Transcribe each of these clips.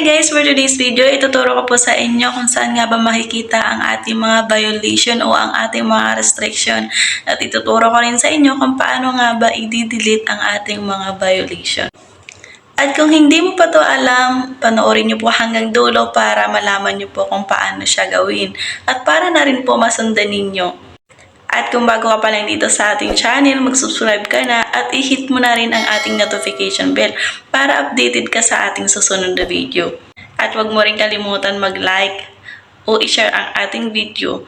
guys, for today's video, ituturo ko po sa inyo kung saan nga ba makikita ang ating mga violation o ang ating mga restriction. At ituturo ko rin sa inyo kung paano nga ba i-delete ang ating mga violation. At kung hindi mo pa to alam, panoorin nyo po hanggang dulo para malaman nyo po kung paano siya gawin. At para na rin po masundan ninyo. At kung bago ka pa lang dito sa ating channel, mag-subscribe ka na at i-hit mo na rin ang ating notification bell para updated ka sa ating susunod na video. At huwag mo rin kalimutan mag-like o i-share ang ating video.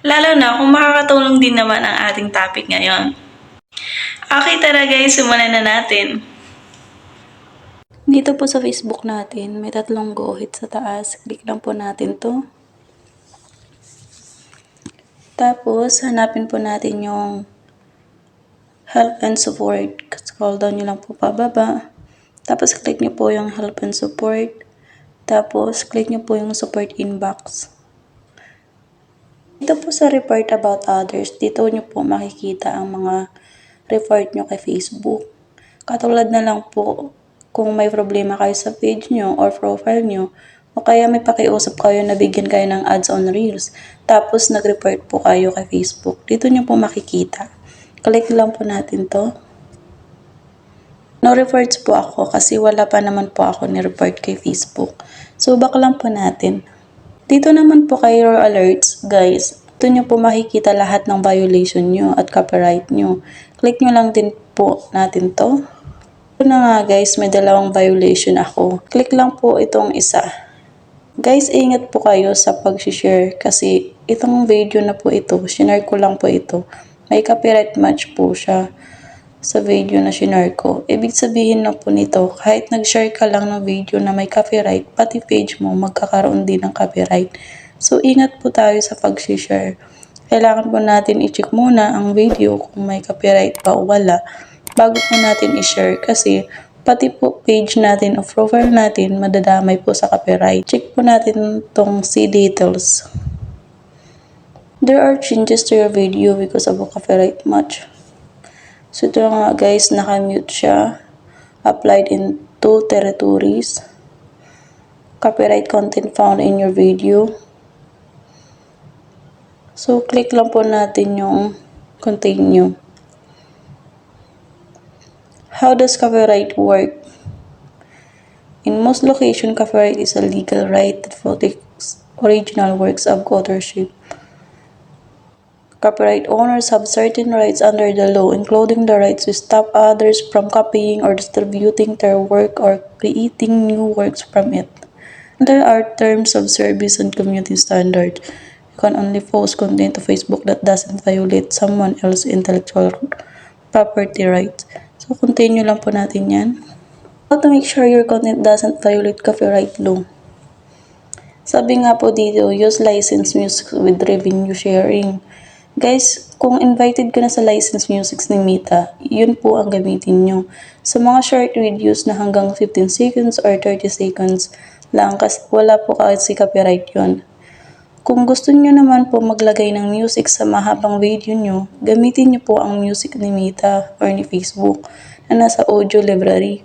Lalo na kung makakatulong din naman ang ating topic ngayon. Okay, tara guys, simulan na natin. Dito po sa Facebook natin, may tatlong go hit sa taas. Click lang po natin to. Tapos, hanapin po natin yung help and support. Scroll down nyo lang po pababa. Tapos, click nyo po yung help and support. Tapos, click nyo po yung support inbox. Dito po sa report about others, dito nyo po makikita ang mga report nyo kay Facebook. Katulad na lang po, kung may problema kayo sa page nyo or profile nyo, o kaya may pakiusap kayo na bigyan kayo ng ads on Reels. Tapos nag-report po kayo kay Facebook. Dito nyo po makikita. Click lang po natin to. No reports po ako kasi wala pa naman po ako ni-report kay Facebook. So back lang po natin. Dito naman po kay your alerts, guys. Dito nyo po makikita lahat ng violation nyo at copyright nyo. Click nyo lang din po natin to. Ito na nga guys, may dalawang violation ako. Click lang po itong isa. Guys, ingat po kayo sa pag-share kasi itong video na po ito, shinare ko lang po ito. May copyright match po siya sa video na shinare ko. Ibig sabihin na po nito, kahit nag-share ka lang ng video na may copyright, pati page mo magkakaroon din ng copyright. So, ingat po tayo sa pag-share. Kailangan po natin i-check muna ang video kung may copyright pa o wala bago po natin i-share kasi pati po page natin o profile natin madadamay po sa copyright. Check po natin tong see details. There are changes to your video because of a copyright match. So ito nga guys, naka-mute siya. Applied in 2 territories. Copyright content found in your video. So click lang po natin yung continue. How does copyright work? In most locations, copyright is a legal right that protects original works of authorship. Copyright owners have certain rights under the law, including the rights to stop others from copying or distributing their work or creating new works from it. There are terms of service and community standards. You can only post content to Facebook that doesn't violate someone else's intellectual property rights. So, continue lang po natin yan. How to make sure your content doesn't violate copyright law. Sabi nga po dito, use licensed music with revenue sharing. Guys, kung invited ka na sa licensed music ni Meta, yun po ang gamitin nyo. Sa mga short videos na hanggang 15 seconds or 30 seconds lang, kasi wala po kasi copyright yun. Kung gusto nyo naman po maglagay ng music sa mahabang video nyo, gamitin nyo po ang music ni Meta or ni Facebook na nasa audio library.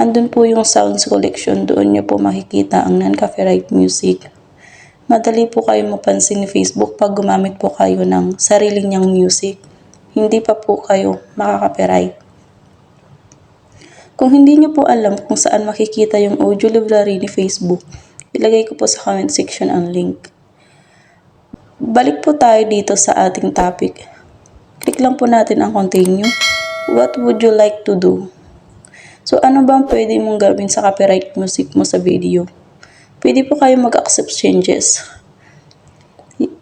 Andun po yung sounds collection, doon nyo po makikita ang non-copyright music. Madali po kayo mapansin ni Facebook pag gumamit po kayo ng sarili niyang music. Hindi pa po kayo makaka-copyright. Kung hindi nyo po alam kung saan makikita yung audio library ni Facebook, ilagay ko po sa comment section ang link. Balik po tayo dito sa ating topic. Click lang po natin ang continue. What would you like to do? So, ano bang pwede mong gawin sa copyright music mo sa video? Pwede po kayo mag-accept changes.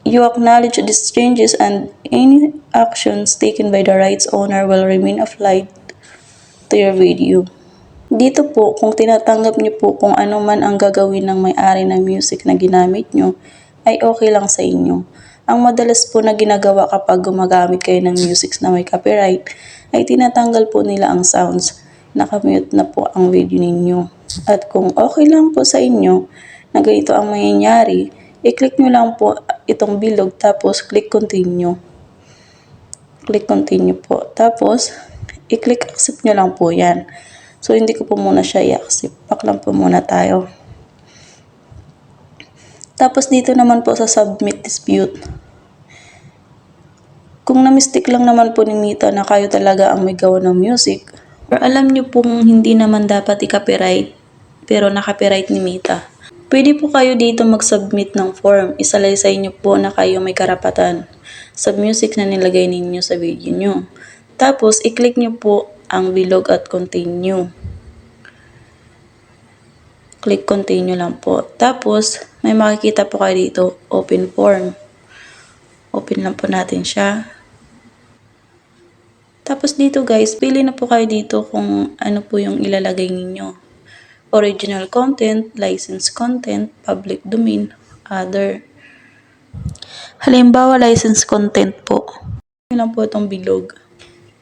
You acknowledge these changes and any actions taken by the rights owner will remain applied to your video. Dito po, kung tinatanggap niyo po kung ano man ang gagawin ng may-ari ng music na ginamit niyo, ay okay lang sa inyo. Ang madalas po na ginagawa kapag gumagamit kayo ng music na may copyright, ay tinatanggal po nila ang sounds. Nakamute na po ang video ninyo. At kung okay lang po sa inyo na ganito ang mangyayari, i-click nyo lang po itong bilog tapos click continue. Click continue po. Tapos, i-click accept nyo lang po yan. So, hindi ko po muna siya i-accept. Back lang po muna tayo. Tapos, dito naman po sa submit dispute. Kung na-mistake lang naman po ni Mita na kayo talaga ang may gawa ng music, or alam nyo pong hindi naman dapat i-copyright, pero na-copyright ni Mita, pwede po kayo dito mag-submit ng form. Isalaysay nyo po na kayo may karapatan sa music na nilagay ninyo sa video nyo. Tapos, i-click nyo po ang bilog at continue. Click continue lang po. Tapos, may makikita po kayo dito, open form. Open lang po natin siya. Tapos dito guys, pili na po kayo dito kung ano po yung ilalagay ninyo. Original content, licensed content, public domain, other. Halimbawa, licensed content po. Yun lang po itong bilog.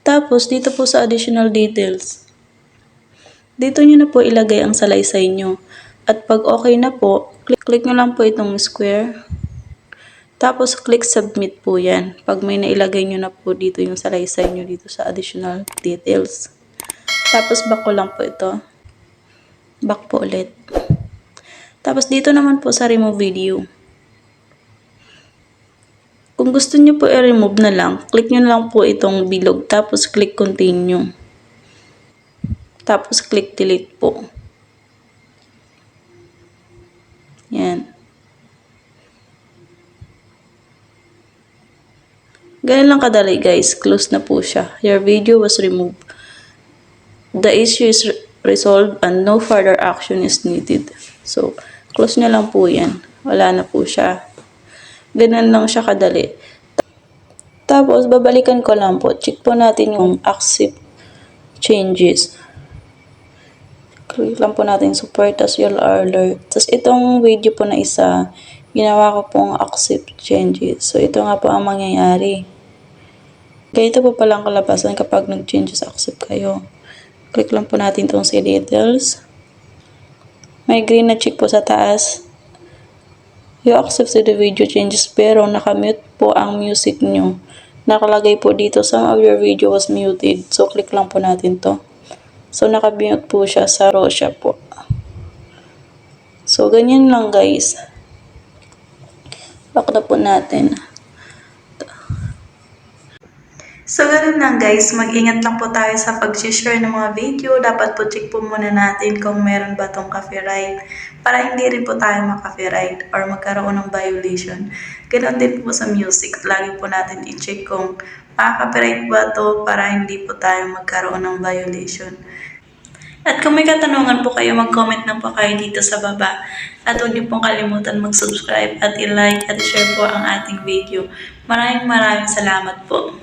Tapos dito po sa additional details, dito nyo na po ilagay ang salaysay nyo. At pag okay na po, click nyo lang po itong square. Tapos, click submit po yan. Pag may nailagay nyo na po dito yung salaysay nyo dito sa additional details. Tapos, back ko lang po ito. Back po ulit. Tapos, dito naman po sa remove video. Kung gusto nyo po i-remove na lang, click nyo lang po itong bilog. Tapos, click continue. Tapos, click delete po. Yan. Ganyan lang kadali guys, close na po siya. Your video was removed. The issue is resolved and no further action is needed. So, close nyo lang po yan. Wala na po siya. Ganyan lang siya kadali. Tapos, babalikan ko lang po. Check po natin yung accept changes. Click lang po natin support as you'll alert. Tapos, itong video po na isa, ginawa ko pong accept changes. So, ito nga po ang mangyayari. Ganito po palang kalabasan kapag nag-changes accept kayo. Click lang po natin itong sa details. May green na check po sa taas. You accept the video changes pero nakamute po ang music nyo. Nakalagay po dito, some of your video was muted. So, click lang po natin to. So, nakamute po siya sa Rosha po. So, ganyan lang guys. Back na po natin. So, ganun lang guys. Mag-ingat lang po tayo sa pag-share ng mga video. Dapat po check po muna natin kung meron ba tong copyright para hindi rin po tayo mag-copyright or magkaroon ng violation. Ganun din po sa music. Lagi po natin i-check kung makaka-copyright ba to para hindi po tayo magkaroon ng violation. At kung may katanungan po kayo, mag-comment na po kayo dito sa baba. At huwag niyo pong kalimutan mag-subscribe at i-like at i-share po ang ating video. Maraming salamat po.